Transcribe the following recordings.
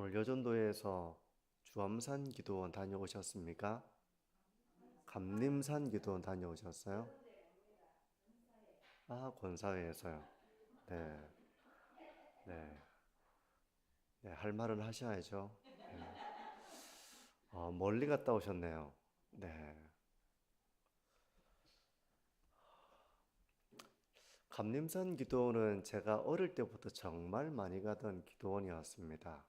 오늘 여전도에서 주암산 기도원 다녀오셨습니까? 감림산 기도원 다녀오셨어요? 아, 권사회에서요. 네, 네, 네, 할 말은 하셔야죠. 네. 멀리 갔다 오셨네요. 네, 감림산 기도원은 제가 어릴 때부터 정말 많이 가던 기도원이었습니다.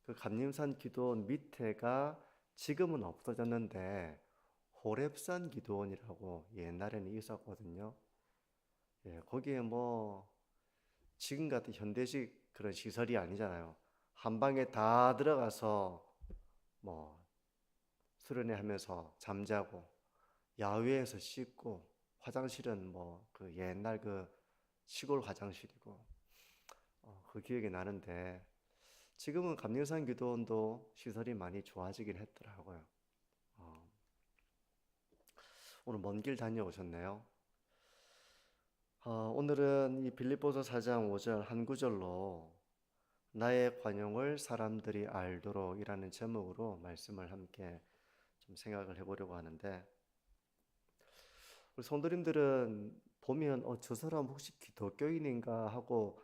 그 감림산 기도원 밑에가 지금은 없어졌는데 호랩산 기도원이라고 옛날에는 있었거든요. 예, 거기에 뭐 지금 같은 현대식 그런 시설이 아니잖아요. 한 방에 다 들어가서 뭐 수련회 하면서 잠자고 야외에서 씻고 화장실은 뭐 그 옛날 그 시골 화장실이고 그 기억이 나는데 지금은 감리산 기도원도 시설이 많이 좋아지긴 했더라고요. 어, 오늘 먼 길 다녀오셨네요. 오늘은 이 빌립보서 4장 5절 한 구절로 나의 관용을 사람들이 알도록이라는 제목으로 말씀을 함께 좀 생각을 해보려고 하는데, 우리 성도님들은 보면 저 사람 혹시 기독교인인가 하고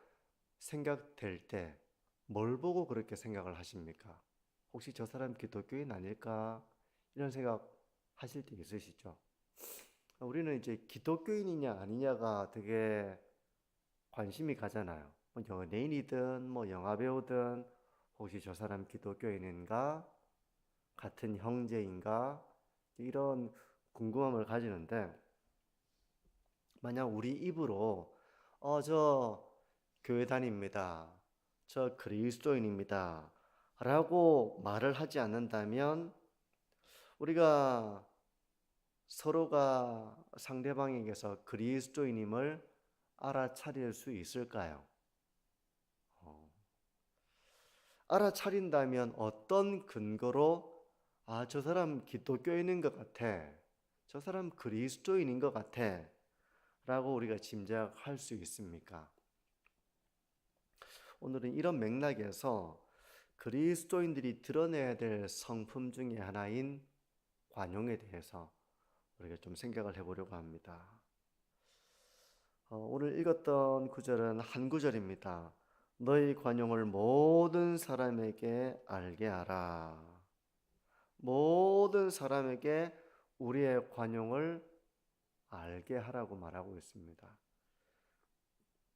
생각될 때 뭘 보고 그렇게 생각을 하십니까? 혹시 저 사람 기독교인 아닐까 이런 생각 하실 때 있으시죠? 우리는 이제 기독교인이냐 아니냐가 되게 관심이 가잖아요. 뭐 연예인이든 뭐 영화배우든 혹시 저 사람 기독교인인가? 같은 형제인가? 이런 궁금함을 가지는데 만약 우리 입으로 저 교회 다닙니다. 저 그리스도인입니다. 라고 말을 하지 않는다면 우리가 서로가 상대방에게서 그리스도인임을 알아차릴 수 있을까요? 어, 알아차린다면 어떤 근거로 저 사람 기독교인인 것 같아. 저 사람 그리스도인인 것 같아. 라고 우리가 짐작할 수 있습니까? 오늘은 이런 맥락에서 그리스도인들이 드러내야 될 성품 중에 하나인 관용에 대해서 우리가 좀 생각을 해보려고 합니다. 오늘 읽었던 구절은 한 구절입니다. 너희 관용을 모든 사람에게 알게 하라. 모든 사람에게 우리의 관용을 알게 하라고 말하고 있습니다.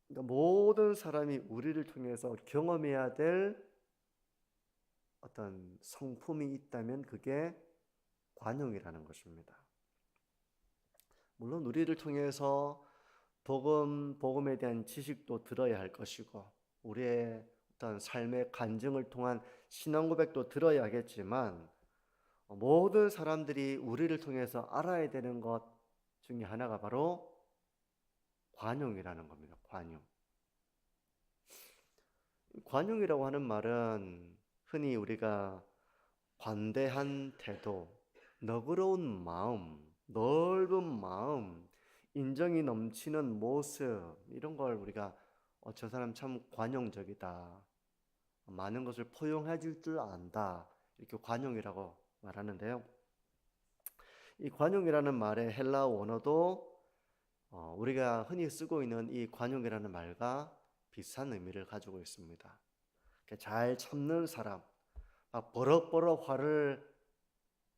그러니까 모든 사람이 우리를 통해서 경험해야 될 어떤 성품이 있다면 그게 관용이라는 것입니다. 물론 우리를 통해서 복음에 대한 지식도 들어야 할 것이고 우리의 어떤 삶의 간증을 통한 신앙 고백도 들어야 하겠지만 모든 사람들이 우리를 통해서 알아야 되는 것 중에 하나가 바로 관용이라는 겁니다. 관용. 관용이라고 하는 말은 흔히 우리가 관대한 태도, 너그러운 마음, 넓은 마음, 인정이 넘치는 모습 이런 걸 우리가 저 사람 참 관용적이다. 많은 것을 포용해 줄 줄 안다. 이렇게 관용이라고 말하는데요. 이 관용이라는 말의 헬라어 원어도 우리가 흔히 쓰고 있는 이 관용이라는 말과 비슷한 의미를 가지고 있습니다. 잘 참는 사람, 막 버럭버럭 화를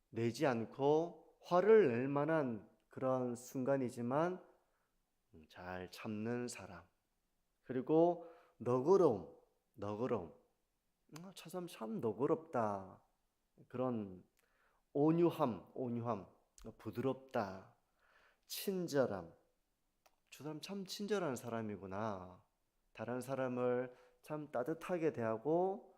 내지 않고 화를 낼 만한 그런 순간이지만 잘 참는 사람. 그리고 너그러움, 너그러움. 저 사람 참 너그럽다. 그런 온유함, 부드럽다. 친절함. 저 사람 참 친절한 사람이구나. 다른 사람을 참 따뜻하게 대하고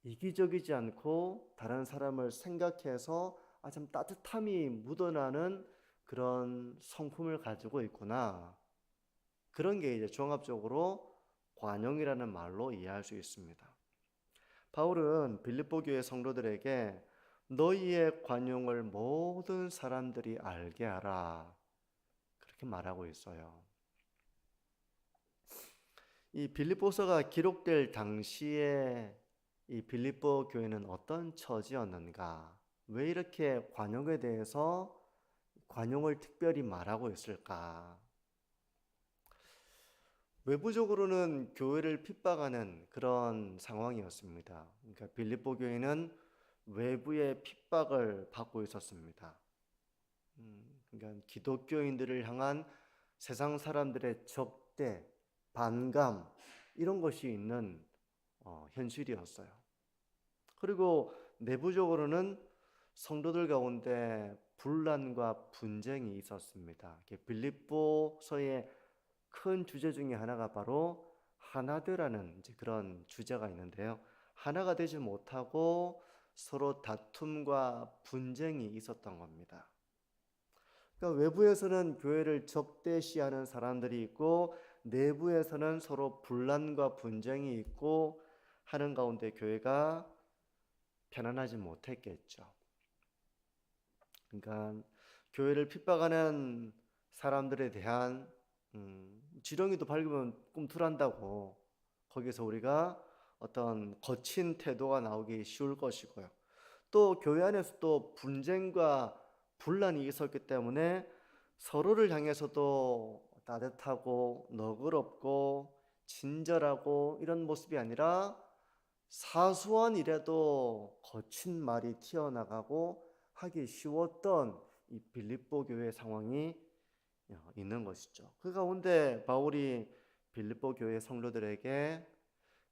이기적이지 않고 다른 사람을 생각해서 참 따뜻함이 묻어나는 그런 성품을 가지고 있구나. 그런 게 이제 종합적으로 관용이라는 말로 이해할 수 있습니다. 바울은 빌립보 교회 성도들에게 너희의 관용을 모든 사람들이 알게 하라. 그렇게 말하고 있어요. 이 빌립보서가 기록될 당시에 이 이 빌립보 교회는 어떤 처지였는가? 왜 이렇게 관용에 대해서 관용을 특별히 말하고 있을까? 외부적으로는 교회를 핍박하는 그런 상황이었습니다. 그러니까 빌립보 교회는 외부의 핍박을 받고 있었습니다. 그러니까 기독교인들을 향한 세상 사람들의 적대, 반감 이런 것이 있는 현실이었어요. 그리고 내부적으로는 성도들 가운데 분란과 분쟁이 있었습니다. 빌립보서의 큰 주제 중에 하나가 바로 하나되라는 이제 그런 주제가 있는데요. 하나가 되지 못하고 서로 다툼과 분쟁이 있었던 겁니다. 그러니까 외부에서는 교회를 적대시하는 사람들이 있고 내부에서는 서로 분란과 분쟁이 있고 하는 가운데 교회가 편안하지 못했겠죠. 그러니까 교회를 핍박하는 사람들에 대한 지렁이도 밟으면 꿈틀한다고 거기서 우리가 어떤 거친 태도가 나오기 쉬울 것이고요. 또 교회 안에서도 분쟁과 분란이 있었기 때문에 서로를 향해서도 따뜻하고 너그럽고 친절하고 이런 모습이 아니라 사소한 일에도 거친 말이 튀어나가고 하기 쉬웠던 이 빌립보 교회 상황이 있는 것이죠. 그 가운데 바울이 빌립보 교회 성도들에게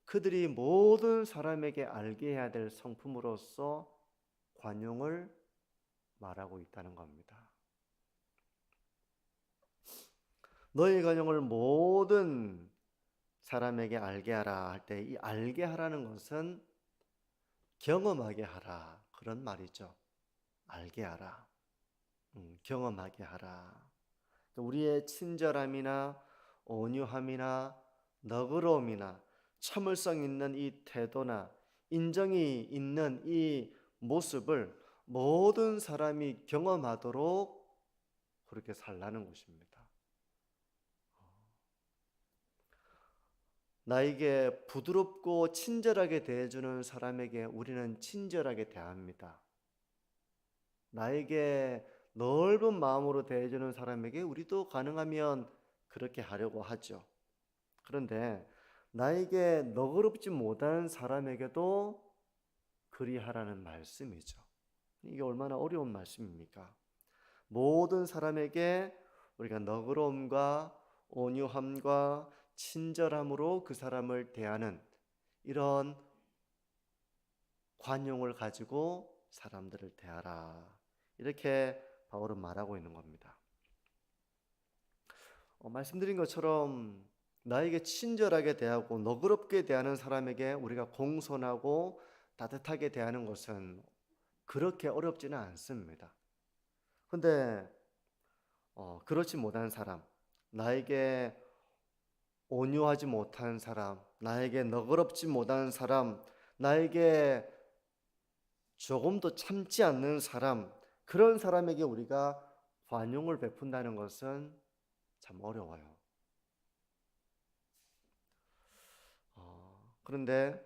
그들이 모든 사람에게 알게 해야 될 성품으로서 관용을 말하고 있다는 겁니다. 너희 관용을 모든 사람에게 알게 하라 할 때 이 알게 하라는 것은 경험하게 하라 그런 말이죠. 알게 하라, 경험하게 하라. 우리의 친절함이나 온유함이나 너그러움이나 참을성 있는 이 태도나 인정이 있는 이 모습을 모든 사람이 경험하도록 그렇게 살라는 것입니다. 나에게 부드럽고 친절하게 대해주는 사람에게 우리는 친절하게 대합니다. 나에게 넓은 마음으로 대해주는 사람에게 우리도 가능하면 그렇게 하려고 하죠. 그런데 나에게 너그럽지 못한 사람에게도 그리하라는 말씀이죠. 이게 얼마나 어려운 말씀입니까? 모든 사람에게 우리가 너그러움과 온유함과 친절함으로 그 사람을 대하는 이런 관용을 가지고 사람들을 대하라. 이렇게 바울은 말하고 있는 겁니다. 말씀드린 것처럼 나에게 친절하게 대하고 너그럽게 대하는 사람에게 우리가 공손하고 따뜻하게 대하는 것은 그렇게 어렵지는 않습니다. 근데 그렇지 못한 사람, 나에게 온유하지 못한 사람, 나에게 너그럽지 못한 사람, 나에게 조금도 참지 않는 사람, 그런 사람에게 우리가 관용을 베푼다는 것은 참 어려워요. 그런데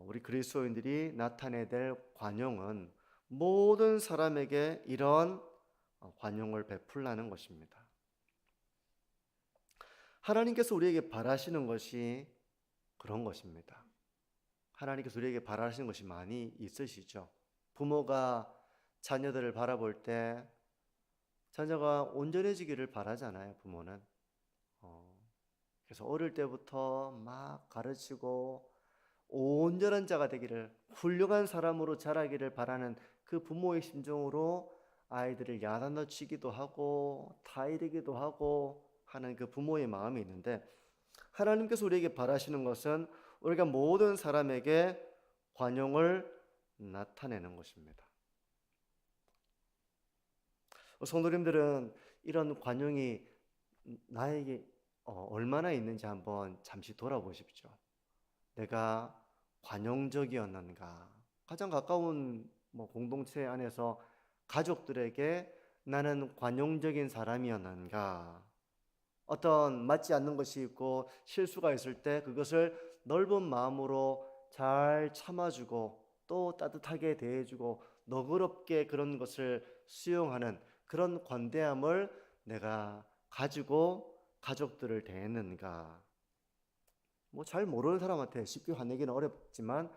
우리 그리스도인들이 나타내야 될 관용은 모든 사람에게 이런 관용을 베풀라는 것입니다. 하나님께서 우리에게 바라시는 것이 그런 것입니다. 하나님께서 우리에게 바라시는 것이 많이 있으시죠. 부모가 자녀들을 바라볼 때 자녀가 온전해지기를 바라잖아요. 부모는. 그래서 어릴 때부터 막 가르치고 온전한 자가 되기를, 훌륭한 사람으로 자라기를 바라는 그 부모의 심정으로 아이들을 야단을 치기도 하고 타이르기도 하고 하는 그 부모의 마음이 있는데, 하나님께서 우리에게 바라시는 것은 우리가 모든 사람에게 관용을 나타내는 것입니다. 성도님들은 이런 관용이 나에게 얼마나 있는지 한번 잠시 돌아보십시오. 내가 관용적이었는가? 가장 가까운 공동체 안에서 가족들에게 나는 관용적인 사람이었는가? 어떤 맞지 않는 것이 있고 실수가 있을 때 그것을 넓은 마음으로 잘 참아주고 또 따뜻하게 대해주고 너그럽게 그런 것을 수용하는 그런 관대함을 내가 가지고 가족들을 대했는가? 뭐 잘 모르는 사람한테 쉽게 화내기는 어렵지만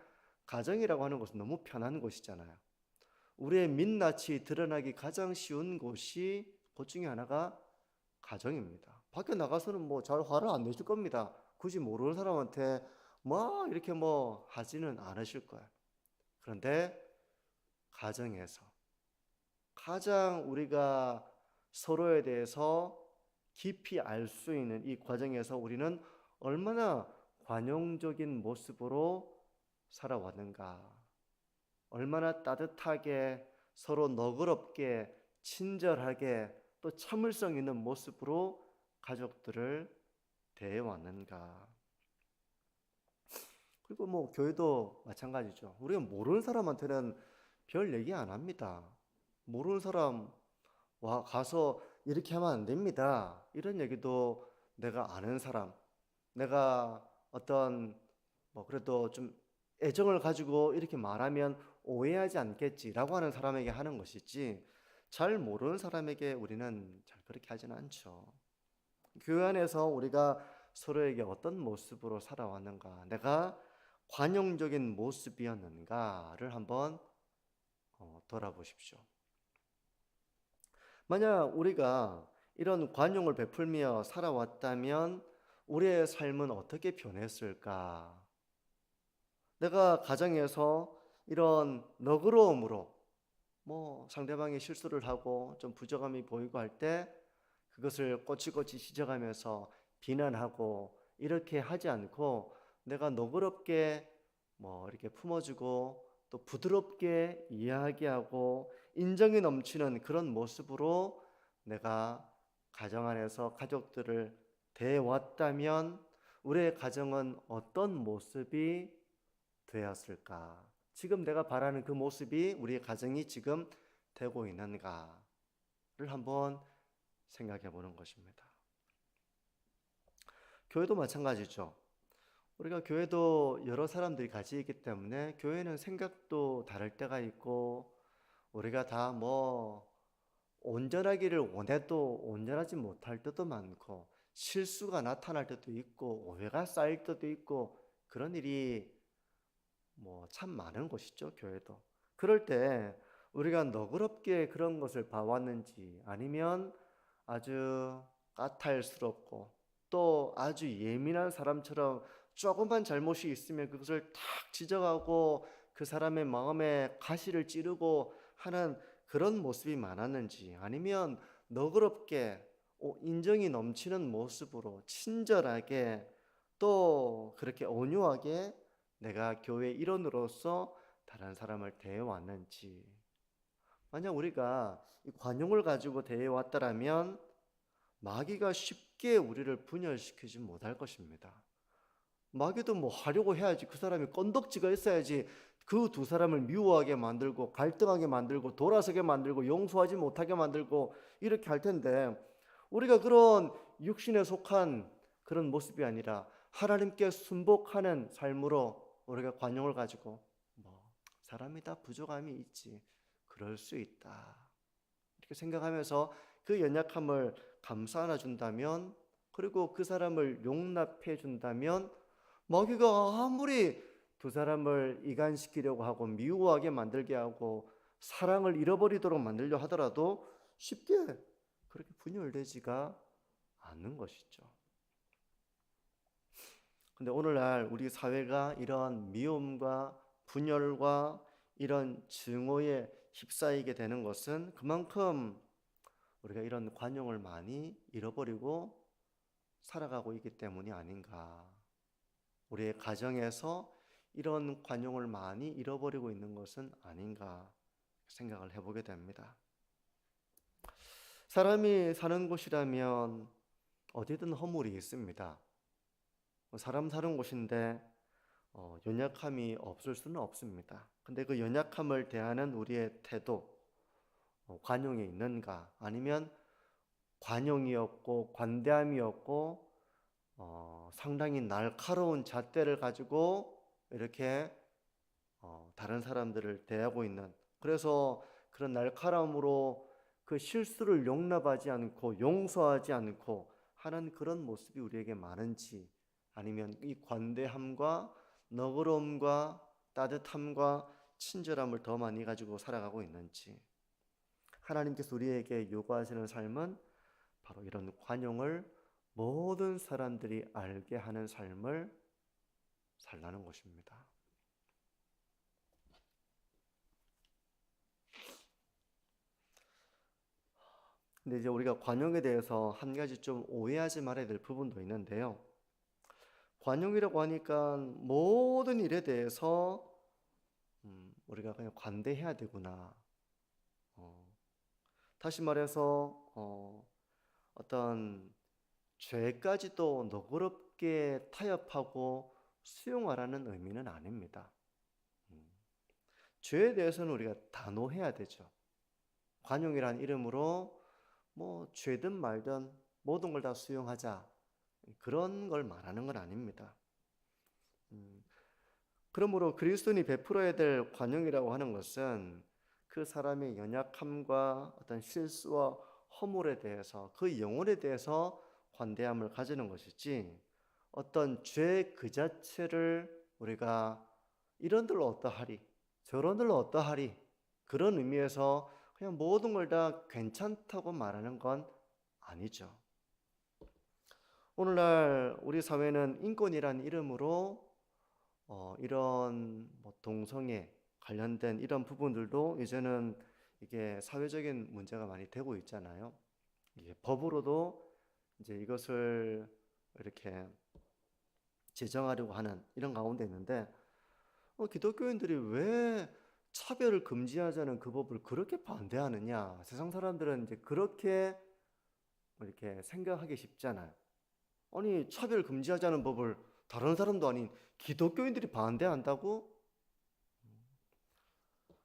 가정이라고 하는 것은 너무 편한 곳이잖아요. 우리의 민낯이 드러나기 가장 쉬운 곳이 그 중에 하나가 가정입니다. 밖에 나가서는 뭐 잘 화를 안 내실 겁니다. 굳이 모르는 사람한테 뭐 이렇게 뭐 하지는 않으실 거예요. 그런데 가정에서 가장 우리가 서로에 대해서 깊이 알 수 있는 이 과정에서 우리는 얼마나 관용적인 모습으로 살아왔는가, 얼마나 따뜻하게 서로 너그럽게 친절하게 또 참을성 있는 모습으로 가족들을 대해왔는가. 그리고 뭐 교회도 마찬가지죠. 우리가 모르는 사람한테는 별 얘기 안 합니다. 모르는 사람 와 가서 이렇게 하면 안 됩니다. 이런 얘기도 내가 아는 사람, 내가 어떤 뭐 그래도 좀 애정을 가지고 이렇게 말하면 오해하지 않겠지라고 하는 사람에게 하는 것이지 잘 모르는 사람에게 우리는 잘 그렇게 하지는 않죠. 교회 안에서 우리가 서로에게 어떤 모습으로 살아왔는가, 내가 관용적인 모습이었는가를 한번 돌아보십시오. 만약 우리가 이런 관용을 베풀며 살아왔다면 우리의 삶은 어떻게 변했을까? 내가 가정에서 이런 너그러움으로 뭐 상대방이 실수를 하고 좀 부족함이 보이고 할 때 그것을 꼬치꼬치 지적하면서 비난하고 이렇게 하지 않고 내가 너그럽게 뭐 이렇게 품어주고 또 부드럽게 이야기하고 인정이 넘치는 그런 모습으로 내가 가정 안에서 가족들을 대해왔다면 우리의 가정은 어떤 모습이 되었을까? 지금 내가 바라는 그 모습이 우리의 가정이 지금 되고 있는가를 한번 생각해 보는 것입니다. 교회도 마찬가지죠. 우리가 교회도 여러 사람들이 같이 있기 때문에 교회는 생각도 다를 때가 있고 우리가 다 뭐 온전하기를 원해도 온전하지 못할 때도 많고 실수가 나타날 때도 있고 오해가 쌓일 때도 있고 그런 일이 뭐 참 많은 곳이죠, 교회도. 그럴 때 우리가 너그럽게 그런 것을 봐왔는지 아니면 아주 까탈스럽고 또 아주 예민한 사람처럼 조금만 잘못이 있으면 그것을 탁 지적하고 그 사람의 마음에 가시를 찌르고 하는 그런 모습이 많았는지 아니면 너그럽게 인정이 넘치는 모습으로 친절하게 또 그렇게 온유하게 내가 교회 일원으로서 다른 사람을 대해왔는지 만약 우리가 이 관용을 가지고 대해왔다라면 마귀가 쉽게 우리를 분열시키지 못할 것입니다. 마귀도 뭐 하려고 해야지 그 사람이 건덕지가 있어야지 그 두 사람을 미워하게 만들고 갈등하게 만들고 돌아서게 만들고 용서하지 못하게 만들고 이렇게 할 텐데 우리가 그런 육신에 속한 그런 모습이 아니라 하나님께 순복하는 삶으로 우리가 관용을 가지고 뭐 사람이 다 부족함이 있지 그럴 수 있다 이렇게 생각하면서 그 연약함을 감싸 안아준다면 그리고 그 사람을 용납해 준다면 마귀가 아무리 두 사람을 이간시키려고 하고 미워하게 만들게 하고 사랑을 잃어버리도록 만들려 하더라도 쉽게 그렇게 분열되지가 않는 것이죠. 근데 오늘날 우리 사회가 이런 미움과 분열과 이런 증오에 휩싸이게 되는 것은 그만큼 우리가 이런 관용을 많이 잃어버리고 살아가고 있기 때문이 아닌가. 우리의 가정에서 이런 관용을 많이 잃어버리고 있는 것은 아닌가 생각을 해보게 됩니다. 사람이 사는 곳이라면 어디든 허물이 있습니다. 사람 사는 곳인데 연약함이 없을 수는 없습니다. 근데 그 연약함을 대하는 우리의 태도, 관용이 있는가? 아니면 관용이 없고 관대함이 없고 상당히 날카로운 잣대를 가지고 이렇게 다른 사람들을 대하고 있는, 그래서 그런 날카로움으로 그 실수를 용납하지 않고 용서하지 않고 하는 그런 모습이 우리에게 많은지, 아니면 이 관대함과 너그러움과 따뜻함과 친절함을 더 많이 가지고 살아가고 있는지. 하나님께서 우리에게 요구하시는 삶은 바로 이런 관용을 모든 사람들이 알게 하는 삶을 살라는 것입니다. 근데 이제 우리가 관용에 대해서 한 가지 좀 오해하지 말아야 될 부분도 있는데요. 관용이라고 하니까 모든 일에 대해서 우리가 그냥 관대해야 되구나. 어, 다시 말해서 어떤 죄까지도 너그럽게 타협하고 수용하라는 의미는 아닙니다. 음, 죄에 대해서는 우리가 단호해야 되죠. 관용이라는 이름으로 뭐 죄든 말든 모든 걸 다 수용하자, 그런 걸 말하는 건 아닙니다. 음, 그러므로 그리스도인이 베풀어야 될 관용이라고 하는 것은 그 사람의 연약함과 어떤 실수와 허물에 대해서, 그 영혼에 대해서 관대함을 가지는 것이지, 어떤 죄 그 자체를 우리가 이런들로 어떠하리 저런들로 어떠하리 그런 의미에서 그냥 모든 걸 다 괜찮다고 말하는 건 아니죠. 오늘날 우리 사회는 인권이란 이름으로 이런 뭐 동성애 관련된 이런 부분들도 이제는 이게 사회적인 문제가 많이 되고 있잖아요. 이게 법으로도 이제 이것을 이렇게 제정하려고 하는 이런 가운데 있는데, 기독교인들이 왜 차별을 금지하자는 그 법을 그렇게 반대하느냐? 세상 사람들은 이제 그렇게 이렇게 생각하기 쉽잖아요. 아니, 차별 금지하자는 법을 다른 사람도 아닌 기독교인들이 반대한다고?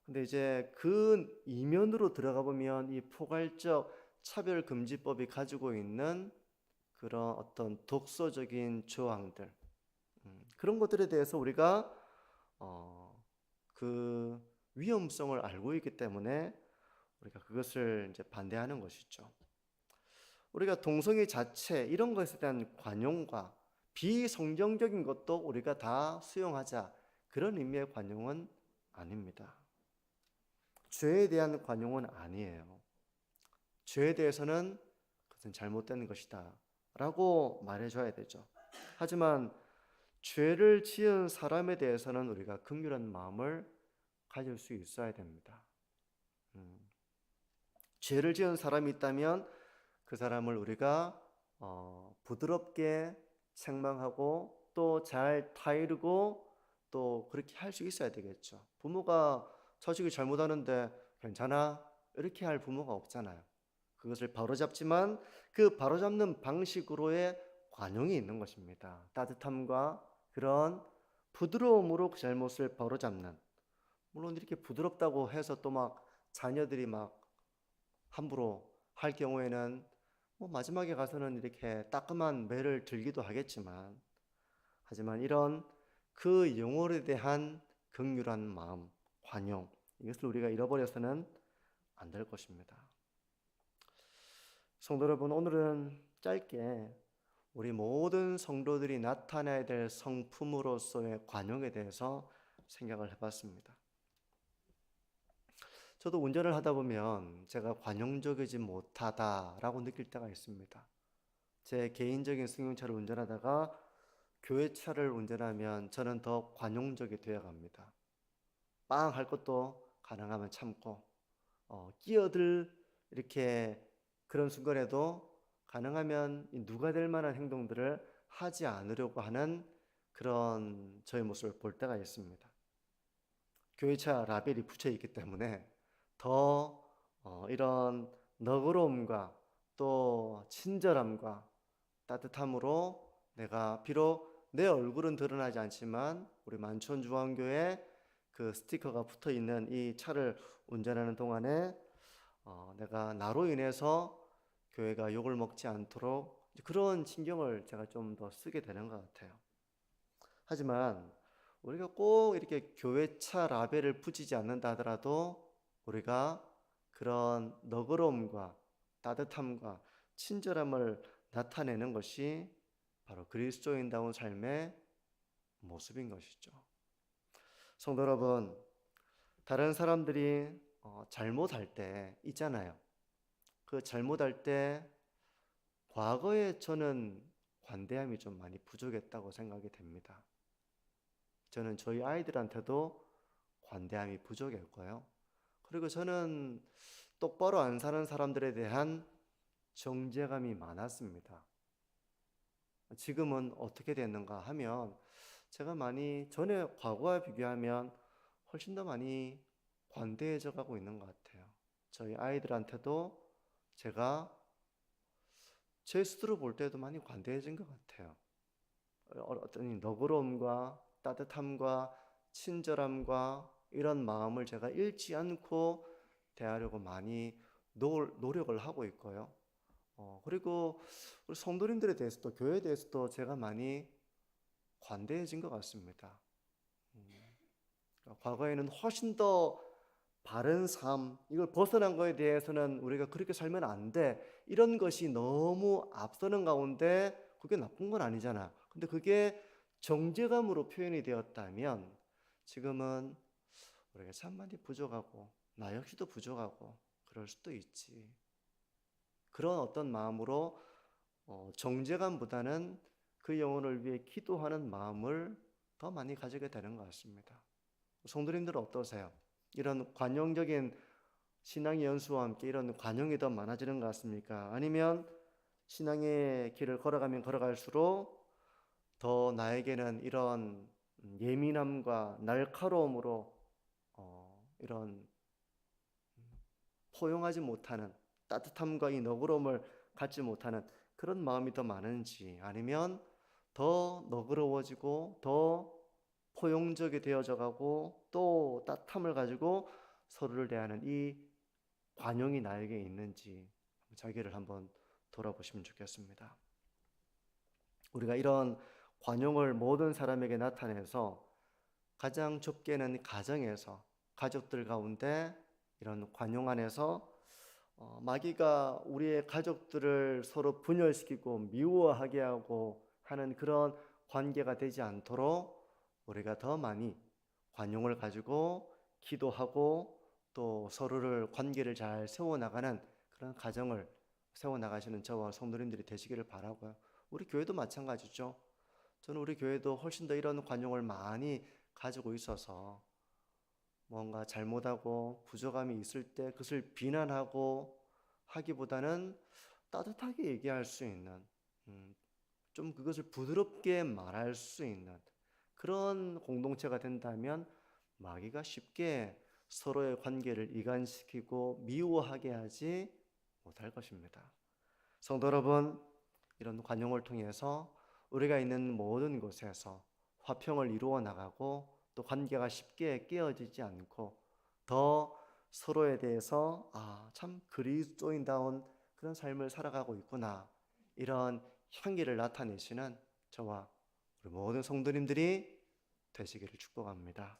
근데 이제 그 이면으로 들어가 보면 이 포괄적 차별금지법이 가지고 있는 그런 어떤 독소적인 조항들, 그런 것들에 대해서 우리가 그 위험성을 알고 있기 때문에 우리가 그것을 이제 반대하는 것이죠. 우리가 동성애 자체 이런 것에 대한 관용과 비성경적인 것도 우리가 다 수용하자, 그런 의미의 관용은 아닙니다. 죄에 대한 관용은 아니에요. 죄에 대해서는 그것은 잘못된 것이다 라고 말해줘야 되죠. 하지만 죄를 지은 사람에 대해서는 우리가 긍휼한 마음을 가질 수 있어야 됩니다. 죄를 지은 사람이 있다면 그 사람을 우리가 부드럽게 책망하고 또 잘 타이르고 또 그렇게 할 수 있어야 되겠죠. 부모가 자식이 잘못하는데 괜찮아? 이렇게 할 부모가 없잖아요. 그것을 바로잡지만 그 바로잡는 방식으로의 관용이 있는 것입니다. 따뜻함과 그런 부드러움으로 그 잘못을 바로잡는. 물론 이렇게 부드럽다고 해서 또 막 자녀들이 막 함부로 할 경우에는 뭐 마지막에 가서는 이렇게 따끔한 매를 들기도 하겠지만, 하지만 이런 그 영혼에 대한 긍휼한 마음, 관용, 이것을 우리가 잃어버려서는 안 될 것입니다. 성도 여러분, 오늘은 짧게 우리 모든 성도들이 나타내야 될 성품으로서의 관용에 대해서 생각을 해봤습니다. 저도 운전을 하다 보면 제가 관용적이지 못하다라고 느낄 때가 있습니다. 제 개인적인 승용차를 운전하다가 교회 차를 운전하면 저는 더 관용적이 되어 갑니다. 빵 할 것도 가능하면 참고, 끼어들 이렇게 그런 순간에도 가능하면 누가 될 만한 행동들을 하지 않으려고 하는 그런 저의 모습을 볼 때가 있습니다. 교회차 라벨이 붙여 있기 때문에 더 이런 너그러움과 또 친절함과 따뜻함으로 내가 비록 내 얼굴은 드러나지 않지만 우리 만촌중앙교회 그 스티커가 붙어 있는 이 차를 운전하는 동안에 내가 나로 인해서 교회가 욕을 먹지 않도록 그런 신경을 제가 좀 더 쓰게 되는 것 같아요. 하지만 우리가 꼭 이렇게 교회차 라벨을 붙이지 않는다 하더라도 우리가 그런 너그러움과 따뜻함과 친절함을 나타내는 것이 바로 그리스도인다운 삶의 모습인 것이죠. 성도 여러분, 다른 사람들이 잘못할 때 있잖아요. 그 잘못할 때 과거에 저는 관대함이 좀 많이 부족했다고 생각이 됩니다. 저는 저희 아이들한테도 관대함이 부족했고요. 그리고 저는 똑바로 안 사는 사람들에 대한 정죄감이 많았습니다. 지금은 어떻게 됐는가 하면 제가 많이 전에 과거와 비교하면 훨씬 더 많이 관대해져 가고 있는 것 같아요. 저희 아이들한테도 제가 제 스스로 볼 때도 많이 관대해진 것 같아요. 어떤 너그러움과 따뜻함과 친절함과 이런 마음을 제가 잃지 않고 대하려고 많이 노력을 하고 있고요. 그리고 우리 성도님들에 대해서도 교회에 대해서도 제가 많이 관대해진 것 같습니다. 과거에는 훨씬 더 바른 삶, 이걸 벗어난 거에 대해서는 우리가 그렇게 살면 안 돼. 이런 것이 너무 앞서는 가운데 그게 나쁜 건 아니잖아. 근데 그게 정죄감으로 표현이 되었다면 지금은 우리가 참 많이 부족하고 나 역시도 부족하고 그럴 수도 있지. 그런 어떤 마음으로 정죄감보다는 그 영혼을 위해 기도하는 마음을 더 많이 가지게 되는 것 같습니다. 성도님들은 어떠세요? 이런 관용적인 신앙의 연수와 함께 이런 관용이 더 많아지는 것 같습니까? 아니면 신앙의 길을 걸어가면 걸어갈수록 더 나에게는 이런 예민함과 날카로움으로 이런 포용하지 못하는 따뜻함과 이 너그러움을 갖지 못하는 그런 마음이 더 많은지, 아니면 더 너그러워지고 더 포용적이 되어져 가고 또 따뜻함을 가지고 서로를 대하는 이 관용이 나에게 있는지 자기를 한번 돌아보시면 좋겠습니다. 우리가 이런 관용을 모든 사람에게 나타내서 가장 좁게는 가정에서 가족들 가운데 이런 관용 안에서 마귀가 우리의 가족들을 서로 분열시키고 미워하게 하고 하는 그런 관계가 되지 않도록 우리가 더 많이 관용을 가지고 기도하고 또 서로를 관계를 잘 세워나가는 그런 가정을 세워나가시는 저와 성도님들이 되시기를 바라고요. 우리 교회도 마찬가지죠. 저는 우리 교회도 훨씬 더 이런 관용을 많이 가지고 있어서 뭔가 잘못하고 부족함이 있을 때 그것을 비난하고 하기보다는 따뜻하게 얘기할 수 있는, 좀 그것을 부드럽게 말할 수 있는 그런 공동체가 된다면 마귀가 쉽게 서로의 관계를 이간시키고 미워하게 하지 못할 것입니다. 성도 여러분, 이런 관용을 통해서 우리가 있는 모든 곳에서 화평을 이루어 나가고 또 관계가 쉽게 깨어지지 않고 더 서로에 대해서 참 그리스도인다운 그런 삶을 살아가고 있구나, 이런 향기를 나타내시는 저와 우리 모든 성도님들이 되시기를 축복합니다.